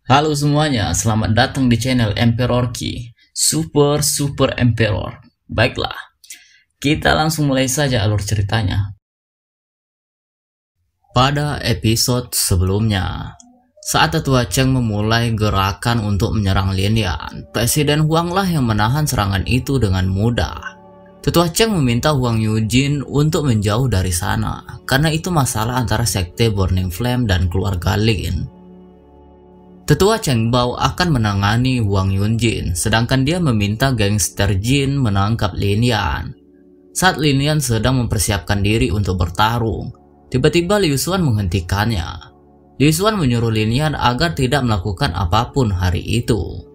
Halo semuanya, selamat datang di channel Emperor Key, Super Emperor. Baiklah, kita langsung mulai saja alur ceritanya. Pada episode sebelumnya, saat Tetua Cheng memulai gerakan untuk menyerang Lin Yan, Presiden Huang lah yang menahan serangan itu dengan mudah. Tetua Cheng meminta Huang Yujin untuk menjauh dari sana, karena itu masalah antara sekte Burning Flame dan keluarga Lin. Tetua Cheng Bao akan menangani Huang Yujin, sedangkan dia meminta gangster Jin menangkap Lin Yan. Saat Lin Yan sedang mempersiapkan diri untuk bertarung, tiba-tiba Liu Xuan menghentikannya. Liu Xuan menyuruh Lin Yan agar tidak melakukan apapun hari itu.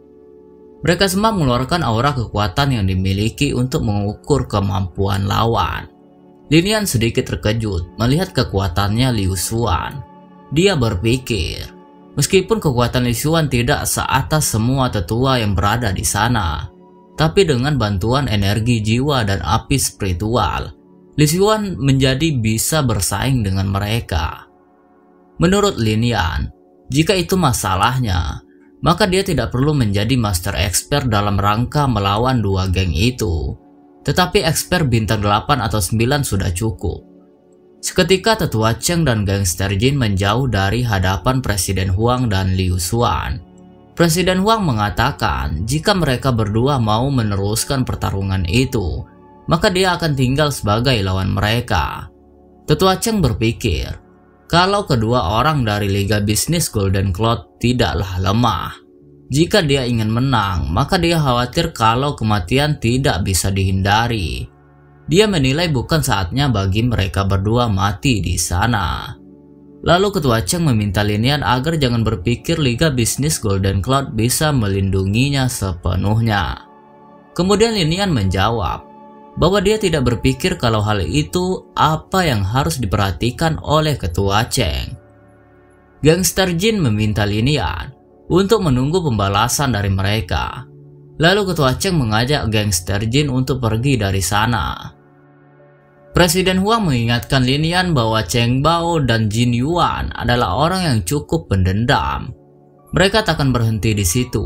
Mereka semua mengeluarkan aura kekuatan yang dimiliki untuk mengukur kemampuan lawan. Lin Yan sedikit terkejut melihat kekuatannya Liu Xuan. Dia berpikir, meskipun kekuatan Liu Xuan tidak seatas semua tetua yang berada di sana, tapi dengan bantuan energi jiwa dan api spiritual, Liu Xuan menjadi bisa bersaing dengan mereka. Menurut Lin Yan, jika itu masalahnya, maka dia tidak perlu menjadi master expert dalam rangka melawan dua geng itu, tetapi expert bintang 8 atau 9 sudah cukup. Seketika Tetua Cheng dan gangster Jin menjauh dari hadapan Presiden Huang dan Liu Xuan. Presiden Huang mengatakan jika mereka berdua mau meneruskan pertarungan itu, maka dia akan tinggal sebagai lawan mereka. Tetua Cheng berpikir, kalau kedua orang dari Liga Bisnis Golden Cloud tidaklah lemah. Jika dia ingin menang, maka dia khawatir kalau kematian tidak bisa dihindari. Dia menilai bukan saatnya bagi mereka berdua mati di sana. Lalu Ketua Cheng meminta Lin Yan agar jangan berpikir Liga Bisnis Golden Cloud bisa melindunginya sepenuhnya. Kemudian Lin Yan menjawab bahwa dia tidak berpikir kalau hal itu apa yang harus diperhatikan oleh Ketua Cheng. Gangster Jin meminta Lin Yan untuk menunggu pembalasan dari mereka. Lalu Ketua Cheng mengajak gangster Jin untuk pergi dari sana. Presiden Huang mengingatkan Lin Yan bahwa Cheng Bao dan Jin Yuan adalah orang yang cukup pendendam. Mereka takkan berhenti di situ.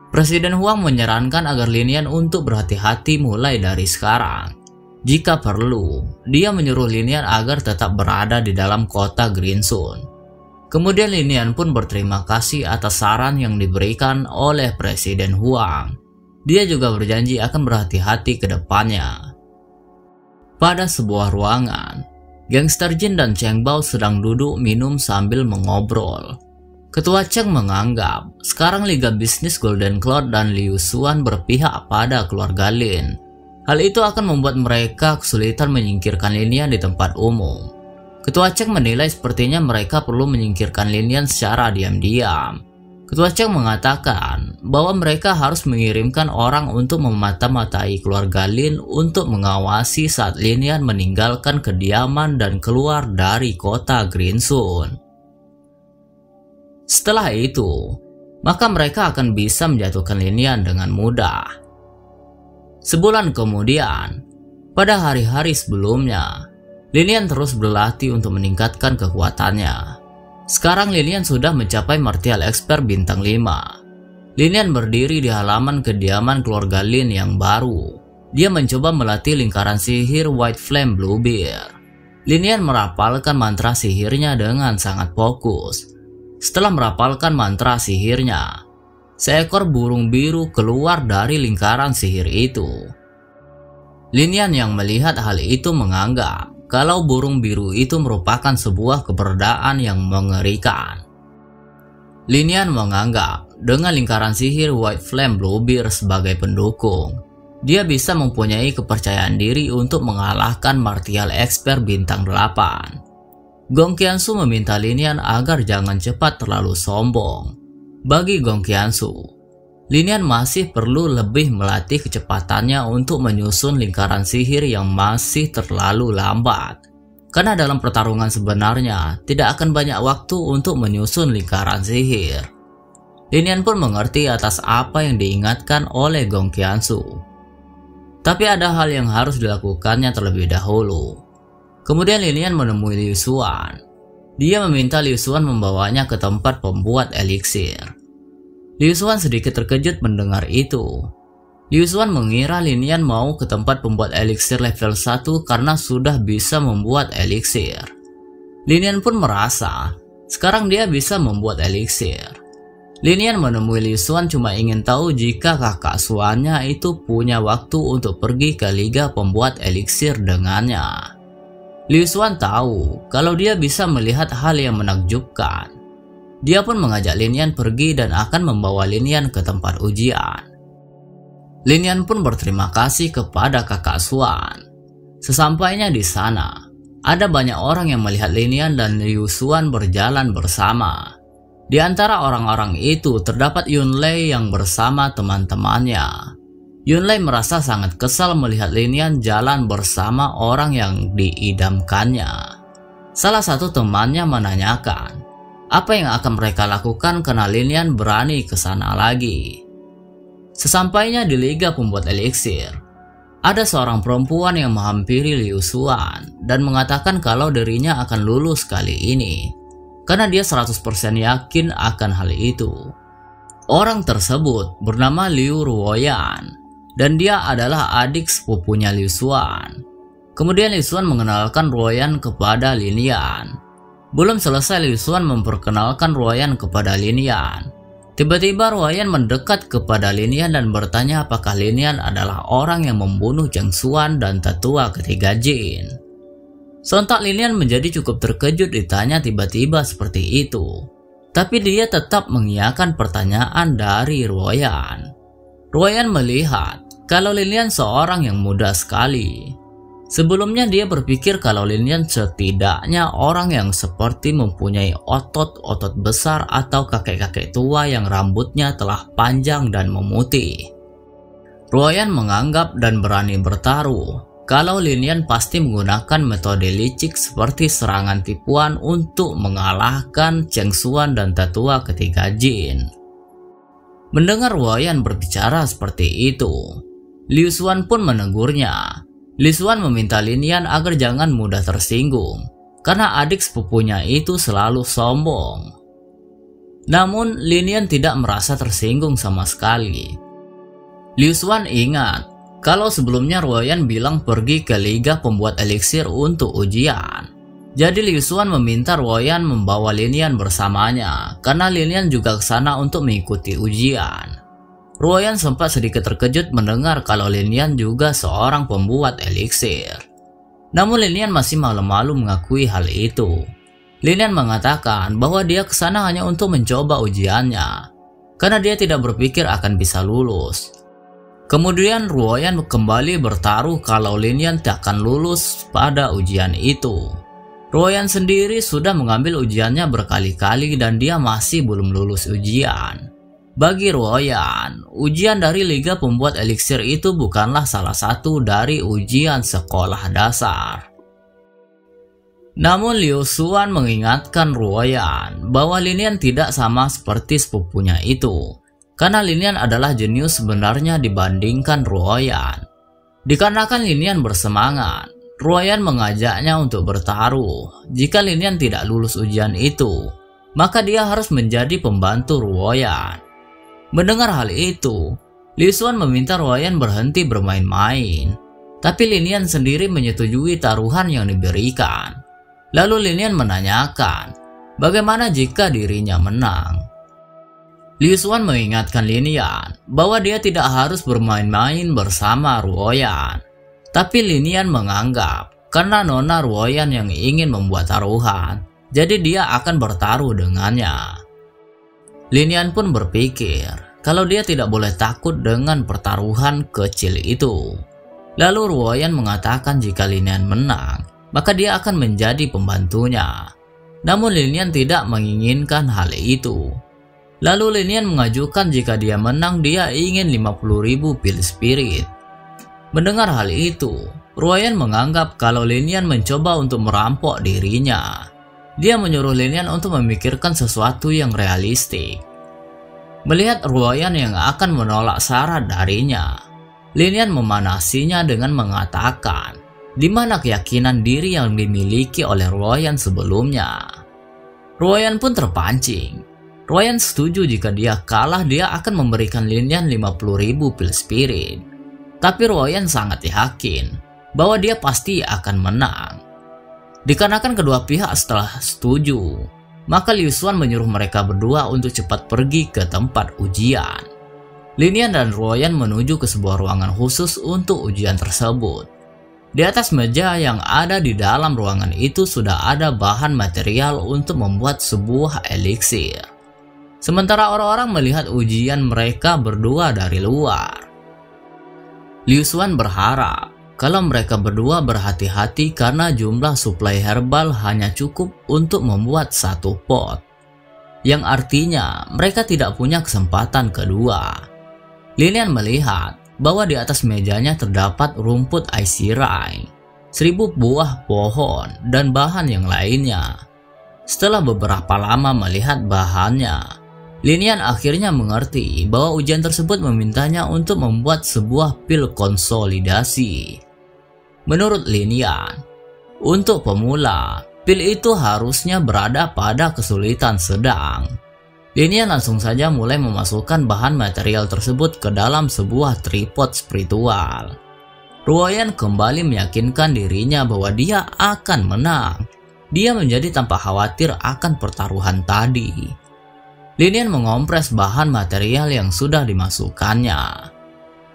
Presiden Huang menyarankan agar Lin Yan untuk berhati-hati mulai dari sekarang. Jika perlu, dia menyuruh Lin Yan agar tetap berada di dalam kota Greensun. Kemudian Lin Yan pun berterima kasih atas saran yang diberikan oleh Presiden Huang. Dia juga berjanji akan berhati-hati ke depannya. Pada sebuah ruangan, gangster Jin dan Cheng Bao sedang duduk minum sambil mengobrol. Ketua Cheng menganggap sekarang Liga Bisnis Golden Cloud dan Liu Xuan berpihak pada keluarga Lin. Hal itu akan membuat mereka kesulitan menyingkirkan Lin Yan di tempat umum. Ketua Cheng menilai sepertinya mereka perlu menyingkirkan Lin Yan secara diam-diam. Ketua Cheng mengatakan bahwa mereka harus mengirimkan orang untuk memata-matai keluarga Lin untuk mengawasi saat Lin Yan meninggalkan kediaman dan keluar dari kota Greensun. Setelah itu, maka mereka akan bisa menjatuhkan Lin Yan dengan mudah. Sebulan kemudian, pada hari-hari sebelumnya, Lin Yan terus berlatih untuk meningkatkan kekuatannya. Sekarang Lin Yan sudah mencapai martial expert bintang 5. Lin Yan berdiri di halaman kediaman keluarga Lin yang baru. Dia mencoba melatih lingkaran sihir White Flame Bluebeard. Lin Yan merapalkan mantra sihirnya dengan sangat fokus. Setelah merapalkan mantra sihirnya, seekor burung biru keluar dari lingkaran sihir itu. Lin Yan yang melihat hal itu menganggap kalau burung biru itu merupakan sebuah keberadaan yang mengerikan. Lin Yan menganggap dengan lingkaran sihir White Flame Bluebeard sebagai pendukung, dia bisa mempunyai kepercayaan diri untuk mengalahkan martial expert bintang 8. Gong Qiansu meminta Lin Yan agar jangan cepat terlalu sombong. Bagi Gong Qiansu, Lin Yan masih perlu lebih melatih kecepatannya untuk menyusun lingkaran sihir yang masih terlalu lambat. Karena dalam pertarungan sebenarnya tidak akan banyak waktu untuk menyusun lingkaran sihir. Lin Yan pun mengerti atas apa yang diingatkan oleh Gong Qiansu. Tapi ada hal yang harus dilakukannya terlebih dahulu. Kemudian Lin Yan menemui Liu Xuan. Dia meminta Liu Xuan membawanya ke tempat pembuat eliksir. Liu Xuan sedikit terkejut mendengar itu. Liu Xuan mengira Lin Yan mau ke tempat pembuat eliksir level 1 karena sudah bisa membuat eliksir. Lin Yan pun merasa sekarang dia bisa membuat eliksir. Lin Yan menemui Liu Xuan cuma ingin tahu jika kakak suannya itu punya waktu untuk pergi ke liga pembuat eliksir dengannya. Liu Xuan tahu kalau dia bisa melihat hal yang menakjubkan. Dia pun mengajak Lin Yan pergi dan akan membawa Lin Yan ke tempat ujian. Lin Yan pun berterima kasih kepada kakak Xuan. Sesampainya di sana, ada banyak orang yang melihat Lin Yan dan Liu Xuan berjalan bersama. Di antara orang-orang itu terdapat Yun Lei yang bersama teman-temannya. Yun Lei merasa sangat kesal melihat Lin Yan jalan bersama orang yang diidamkannya. Salah satu temannya menanyakan, apa yang akan mereka lakukan karena Lin Yan berani ke sana lagi. Sesampainya di liga pembuat eliksir, ada seorang perempuan yang menghampiri Liu Xuan dan mengatakan kalau dirinya akan lulus kali ini, karena dia 100% yakin akan hal itu. Orang tersebut bernama Liu Ruoyan, dan dia adalah adik sepupunya Liu Xuan. Kemudian Liu Xuan mengenalkan Ruoyan kepada Lin Yan. Belum selesai Liu Xuan memperkenalkan Ruoyan kepada Lin Yan, tiba-tiba Ruoyan mendekat kepada Lin Yan dan bertanya apakah Lin Yan adalah orang yang membunuh Zheng Xuan dan tetua ketiga Jin. Sontak Lin Yan menjadi cukup terkejut ditanya tiba-tiba seperti itu, tapi dia tetap mengiyakan pertanyaan dari Ruoyan. Ruoyan melihat kalau Lin Yan seorang yang muda sekali. Sebelumnya dia berpikir kalau Lin Yan setidaknya orang yang seperti mempunyai otot-otot besar atau kakek-kakek tua yang rambutnya telah panjang dan memutih. Ruoyan menganggap dan berani bertaruh kalau Lin Yan pasti menggunakan metode licik seperti serangan tipuan untuk mengalahkan Zheng Xuan dan tetua ketiga Jin. Mendengar Ruoyan berbicara seperti itu, Liu Xuan pun menegurnya. Liu Xuan meminta Lin Yan agar jangan mudah tersinggung, karena adik sepupunya itu selalu sombong. Namun Lin Yan tidak merasa tersinggung sama sekali. Liu Xuan ingat kalau sebelumnya Ruoyan bilang pergi ke liga pembuat eliksir untuk ujian. Jadi Liu Xuan meminta Ruoyan membawa Lin Yan bersamanya, karena Lin Yan juga ke sana untuk mengikuti ujian. Ruoyan sempat sedikit terkejut mendengar kalau Lin Yan juga seorang pembuat eliksir. Namun Lin Yan masih malu-malu mengakui hal itu. Lin Yan mengatakan bahwa dia ke sana hanya untuk mencoba ujiannya, karena dia tidak berpikir akan bisa lulus. Kemudian Ruoyan kembali bertaruh kalau Lin Yan tak akan lulus pada ujian itu. Ruoyan sendiri sudah mengambil ujiannya berkali-kali dan dia masih belum lulus ujian. Bagi Ruoyan, ujian dari liga pembuat eliksir itu bukanlah salah satu dari ujian sekolah dasar. Namun Liu Xuan mengingatkan Ruoyan bahwa Lin Yan tidak sama seperti sepupunya itu, karena Lin Yan adalah jenius sebenarnya dibandingkan Ruoyan. Dikarenakan Lin Yan bersemangat, Ruoyan mengajaknya untuk bertaruh. Jika Lin Yan tidak lulus ujian itu, maka dia harus menjadi pembantu Ruoyan. Mendengar hal itu, Liu Xuan meminta Ruoyan berhenti bermain-main, tapi Lin Yan sendiri menyetujui taruhan yang diberikan. Lalu Lin Yan menanyakan, bagaimana jika dirinya menang? Liu Xuan mengingatkan Lin Yan bahwa dia tidak harus bermain-main bersama Ruoyan, tapi Lin Yan menganggap karena Nona Ruoyan yang ingin membuat taruhan, jadi dia akan bertaruh dengannya. Lin Yan pun berpikir kalau dia tidak boleh takut dengan pertaruhan kecil itu. Lalu Ruoyan mengatakan jika Lin Yan menang, maka dia akan menjadi pembantunya. Namun Lin Yan tidak menginginkan hal itu. Lalu Lin Yan mengajukan jika dia menang dia ingin 50.000 pil spirit. Mendengar hal itu, Ruoyan menganggap kalau Lin Yan mencoba untuk merampok dirinya. Dia menyuruh Lin Yan untuk memikirkan sesuatu yang realistik. Melihat Ruoyan yang akan menolak syarat darinya, Lin Yan memanasinya dengan mengatakan di mana keyakinan diri yang dimiliki oleh Ruoyan sebelumnya. Ruoyan pun terpancing. Ruoyan setuju jika dia kalah dia akan memberikan Lin Yan 50.000 pil spirit. Tapi Ruoyan sangat yakin bahwa dia pasti akan menang. Dikarenakan kedua pihak setelah setuju, maka Liu Xuan menyuruh mereka berdua untuk cepat pergi ke tempat ujian. Lin Yan dan Ruoyan menuju ke sebuah ruangan khusus untuk ujian tersebut. Di atas meja yang ada di dalam ruangan itu sudah ada bahan material untuk membuat sebuah eliksir. Sementara orang-orang melihat ujian mereka berdua dari luar. Liu Xuan berharap kalau mereka berdua berhati-hati karena jumlah suplai herbal hanya cukup untuk membuat satu pot. Yang artinya mereka tidak punya kesempatan kedua. Lin Yan melihat bahwa di atas mejanya terdapat rumput Aisirai, 1000 buah pohon, dan bahan yang lainnya. Setelah beberapa lama melihat bahannya, Lin Yan akhirnya mengerti bahwa ujian tersebut memintanya untuk membuat sebuah pil konsolidasi. Menurut Lin Yan, untuk pemula, pil itu harusnya berada pada kesulitan sedang. Lin Yan langsung saja mulai memasukkan bahan material tersebut ke dalam sebuah tripod spiritual. Ruoyan kembali meyakinkan dirinya bahwa dia akan menang. Dia menjadi tanpa khawatir akan pertaruhan tadi. Lin Yan mengompres bahan material yang sudah dimasukkannya.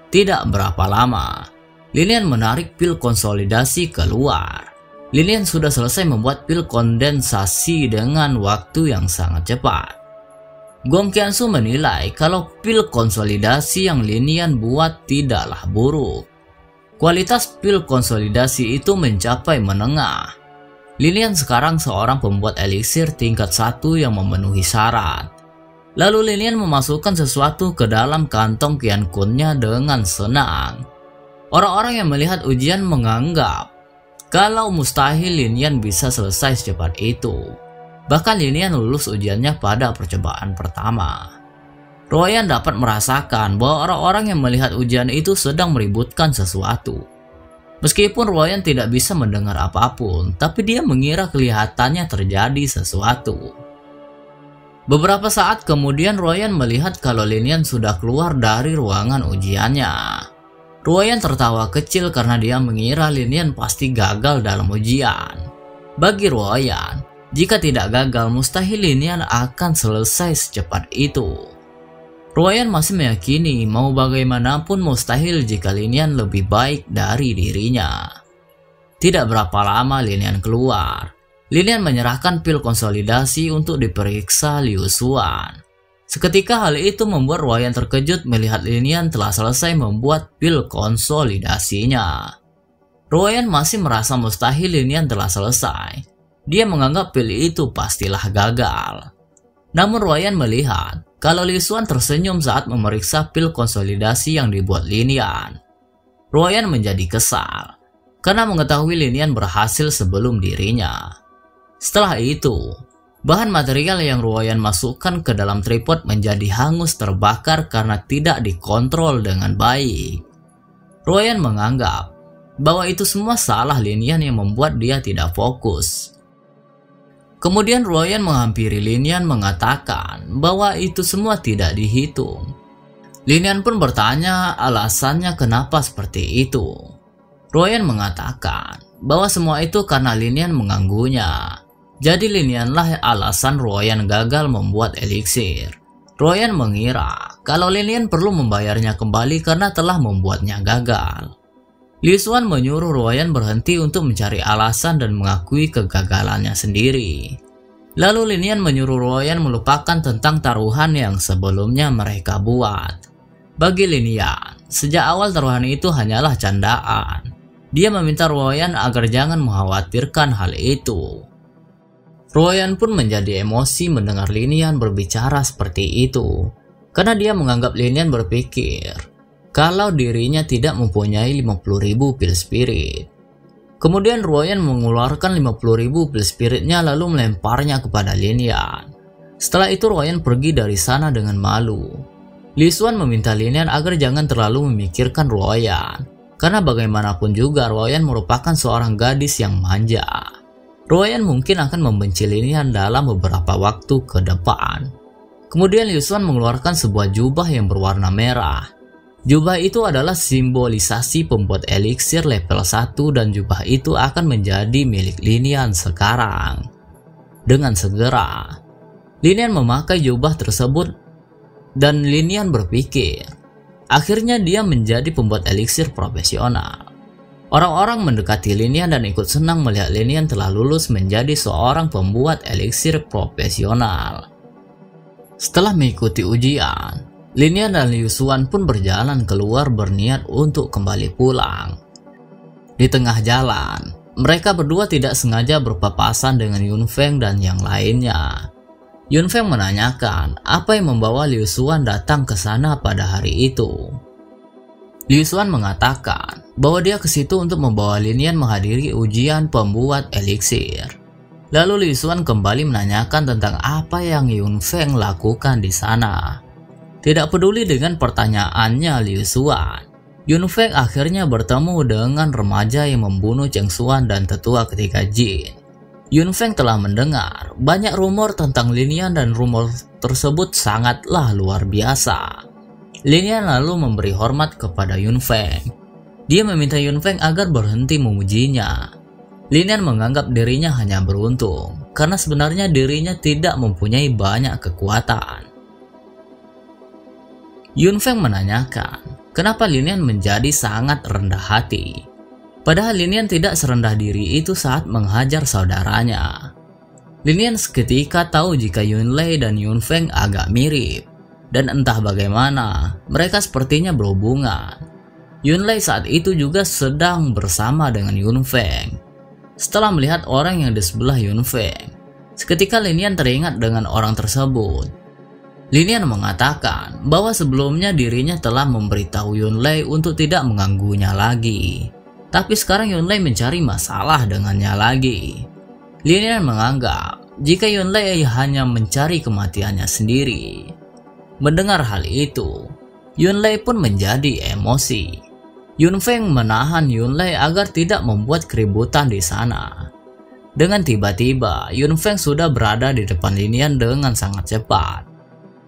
Tidak berapa lama, Lin Yan menarik pil konsolidasi keluar. Lin Yan sudah selesai membuat pil kondensasi dengan waktu yang sangat cepat. Gong Qiansu menilai kalau pil konsolidasi yang Lin Yan buat tidaklah buruk. Kualitas pil konsolidasi itu mencapai menengah. Lin Yan sekarang seorang pembuat eliksir tingkat 1 yang memenuhi syarat. Lalu Lin Yan memasukkan sesuatu ke dalam kantong Qian Kunnya dengan senang. Orang-orang yang melihat ujian menganggap kalau mustahil Lin Yan bisa selesai secepat itu. Bahkan Lin Yan lulus ujiannya pada percobaan pertama. Ruoyan dapat merasakan bahwa orang-orang yang melihat ujian itu sedang meributkan sesuatu. Meskipun Ruoyan tidak bisa mendengar apapun, tapi dia mengira kelihatannya terjadi sesuatu. Beberapa saat kemudian Ruoyan melihat kalau Lin Yan sudah keluar dari ruangan ujiannya. Ruoyan tertawa kecil karena dia mengira Lin Yan pasti gagal dalam ujian. Bagi Ruoyan, jika tidak gagal mustahil Lin Yan akan selesai secepat itu. Ruoyan masih meyakini mau bagaimanapun mustahil jika Lin Yan lebih baik dari dirinya. Tidak berapa lama Lin Yan keluar. Lin Yan menyerahkan pil konsolidasi untuk diperiksa Liu Xuan. Seketika hal itu membuat Ruoyan terkejut melihat Lin Yan telah selesai membuat pil konsolidasinya. Ruoyan masih merasa mustahil Lin Yan telah selesai. Dia menganggap pil itu pastilah gagal. Namun Ruoyan melihat kalau Liu Xuan tersenyum saat memeriksa pil konsolidasi yang dibuat Lin Yan. Ruoyan menjadi kesal karena mengetahui Lin Yan berhasil sebelum dirinya. Setelah itu, bahan material yang Ruoyan masukkan ke dalam tripod menjadi hangus terbakar karena tidak dikontrol dengan baik. Ruoyan menganggap bahwa itu semua salah Lin Yan yang membuat dia tidak fokus. Kemudian Ruoyan menghampiri Lin Yan mengatakan bahwa itu semua tidak dihitung. Lin Yan pun bertanya alasannya kenapa seperti itu. Ruoyan mengatakan bahwa semua itu karena Lin Yan mengganggunya. Jadi Lin Yan lah alasan Ruoyan gagal membuat eliksir. Ruoyan mengira kalau Lin Yan perlu membayarnya kembali karena telah membuatnya gagal. Liu Xuan menyuruh Ruoyan berhenti untuk mencari alasan dan mengakui kegagalannya sendiri. Lalu Lin Yan menyuruh Ruoyan melupakan tentang taruhan yang sebelumnya mereka buat. Bagi Lin Yan, sejak awal taruhan itu hanyalah candaan. Dia meminta Ruoyan agar jangan mengkhawatirkan hal itu. Ruoyan pun menjadi emosi mendengar Lin Yan berbicara seperti itu, karena dia menganggap Lin Yan berpikir kalau dirinya tidak mempunyai 50.000 pil spirit. Kemudian Ruoyan mengeluarkan 50.000 pil spiritnya lalu melemparnya kepada Lin Yan. Setelah itu Ruoyan pergi dari sana dengan malu. Liu Xuan meminta Lin Yan agar jangan terlalu memikirkan Ruoyan, karena bagaimanapun juga Ruoyan merupakan seorang gadis yang manja. Ruoyan mungkin akan membenci Lin Yan dalam beberapa waktu ke depan. Kemudian Liu Xuan mengeluarkan sebuah jubah yang berwarna merah. Jubah itu adalah simbolisasi pembuat eliksir level 1 dan jubah itu akan menjadi milik Linian sekarang. Dengan segera, Linian memakai jubah tersebut dan Linian berpikir, akhirnya dia menjadi pembuat eliksir profesional. Orang-orang mendekati Linian dan ikut senang melihat Linian telah lulus menjadi seorang pembuat eliksir profesional. Setelah mengikuti ujian, Linian dan Liu Xuan pun berjalan keluar berniat untuk kembali pulang. Di tengah jalan, mereka berdua tidak sengaja berpapasan dengan Yun Feng dan yang lainnya. Yun Feng menanyakan apa yang membawa Liu Xuan datang ke sana pada hari itu. Liu Xuan mengatakan bahwa dia ke situ untuk membawa Linian menghadiri ujian pembuat eliksir. Lalu Liu Xuan kembali menanyakan tentang apa yang Yun Feng lakukan di sana. Tidak peduli dengan pertanyaannya Liu Xuan, Yun Feng akhirnya bertemu dengan remaja yang membunuh Cheng Xuan dan tetua ketiga Jin. Yun Feng telah mendengar banyak rumor tentang Linian dan rumor tersebut sangatlah luar biasa. Linian lalu memberi hormat kepada Yun Feng. Dia meminta Yun Feng agar berhenti memujinya. Linian menganggap dirinya hanya beruntung karena sebenarnya dirinya tidak mempunyai banyak kekuatan. Yun Feng menanyakan kenapa Linian menjadi sangat rendah hati. Padahal Linian tidak serendah diri itu saat menghajar saudaranya. Linian seketika tahu jika Yun Lei dan Yun Feng agak mirip. Dan entah bagaimana, mereka sepertinya berhubungan. Yun Lei saat itu juga sedang bersama dengan Yun Feng. Setelah melihat orang yang di sebelah Yun Feng, seketika Linian teringat dengan orang tersebut. Linian mengatakan bahwa sebelumnya dirinya telah memberitahu Yun Lei untuk tidak mengganggunya lagi. Tapi sekarang Yun Lei mencari masalah dengannya lagi. Linian menganggap jika Yun Lei hanya mencari kematiannya sendiri. Mendengar hal itu, Yun Lei pun menjadi emosi. Yun Feng menahan Yun Lei agar tidak membuat keributan di sana. Dengan tiba-tiba, Yun Feng sudah berada di depan Linian dengan sangat cepat.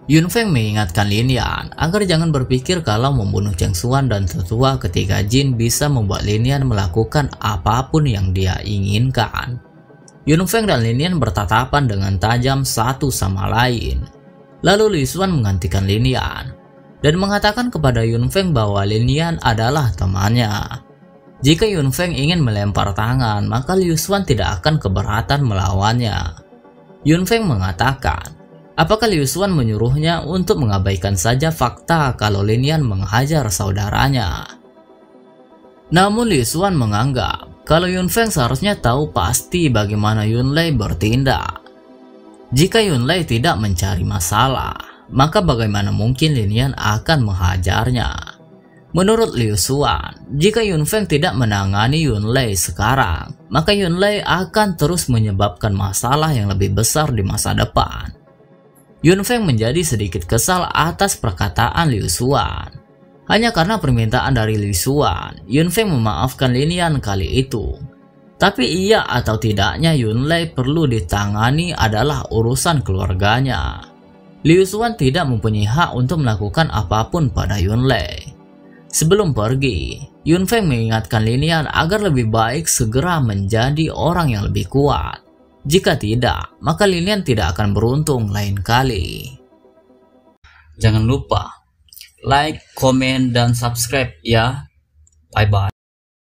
Yun Feng mengingatkan Linian agar jangan berpikir kalau membunuh Cheng Xuan dan tetua ketiga Jin bisa membuat Linian melakukan apapun yang dia inginkan. Yun Feng dan Linian bertatapan dengan tajam satu sama lain. Lalu Liu Xuan menggantikan Linian dan mengatakan kepada Yun Feng bahwa Linian adalah temannya. Jika Yun Feng ingin melempar tangan, maka Liu Xuan tidak akan keberatan melawannya. Yun Feng mengatakan, apakah Liu Xuan menyuruhnya untuk mengabaikan saja fakta kalau Linian menghajar saudaranya? Namun Liu Xuan menganggap kalau Yun Feng seharusnya tahu pasti bagaimana Yun Lei bertindak. Jika Yun Lei tidak mencari masalah, maka bagaimana mungkin Linian akan menghajarnya? Menurut Liu Xuan, jika Yun Feng tidak menangani Yun Lei sekarang, maka Yun Lei akan terus menyebabkan masalah yang lebih besar di masa depan. Yun Feng menjadi sedikit kesal atas perkataan Liu Xuan. Hanya karena permintaan dari Liu Xuan, Yun Feng memaafkan Linian kali itu. Tapi iya atau tidaknya Yun Lei perlu ditangani adalah urusan keluarganya. Liu Xuan tidak mempunyai hak untuk melakukan apapun pada Yun Lei. Sebelum pergi, Yun Feng mengingatkan Linian agar lebih baik segera menjadi orang yang lebih kuat. Jika tidak, maka Linian tidak akan beruntung lain kali. Jangan lupa like, komen, dan subscribe ya. Bye-bye.